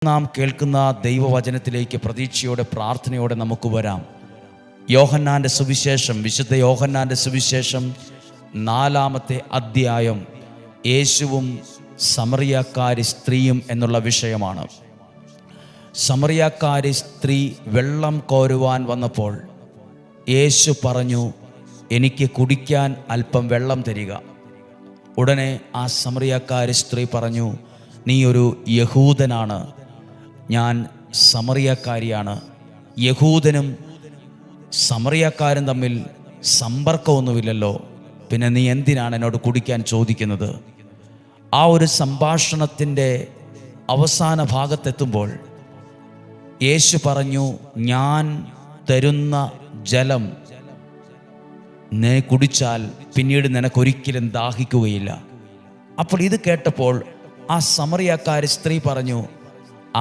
നാം കേൾക്കുന്ന ദൈവവചനത്തിലേക്ക് പ്രതീക്ഷയോടെ പ്രാർത്ഥനയോടെ നമുക്ക് വരാം. യോഹന്നാൻ്റെ സുവിശേഷം, വിശുദ്ധ യോഹന്നാൻ്റെ സുവിശേഷം 4-ാമത്തെ അധ്യായം, യേശുവും സമറിയാക്കാരി സ്ത്രീയും എന്നുള്ള വിഷയമാണ്. സമറിയാക്കാരി സ്ത്രീ വെള്ളം കോരുവാൻ വന്നപ്പോൾ യേശു പറഞ്ഞു, എനിക്ക് കുടിക്കാൻ അല്പം വെള്ളം തരിക. ഉടനെ ആ സമറിയാക്കാരി സ്ത്രീ പറഞ്ഞു, നീ ഒരു യഹൂദനാണ്, ഞാൻ സമറിയാക്കാരിയാണ്. യഹൂദനും സമറിയാക്കാരും തമ്മിൽ സമ്പർക്കമൊന്നുമില്ലല്ലോ, പിന്നെ നീ എന്തിനാണ് എന്നോട് കുടിക്കാൻ ചോദിക്കുന്നത്? ആ ഒരു സംഭാഷണത്തിൻ്റെ അവസാന ഭാഗത്തെത്തുമ്പോൾ യേശു പറഞ്ഞു, ഞാൻ തരുന്ന ജലം നീ കുടിച്ചാൽ പിന്നീട് നിനക്കൊരിക്കലും ദാഹിക്കുകയില്ല. അപ്പോൾ ഇത് കേട്ടപ്പോൾ ആ സമറിയാക്കാരി സ്ത്രീ പറഞ്ഞു,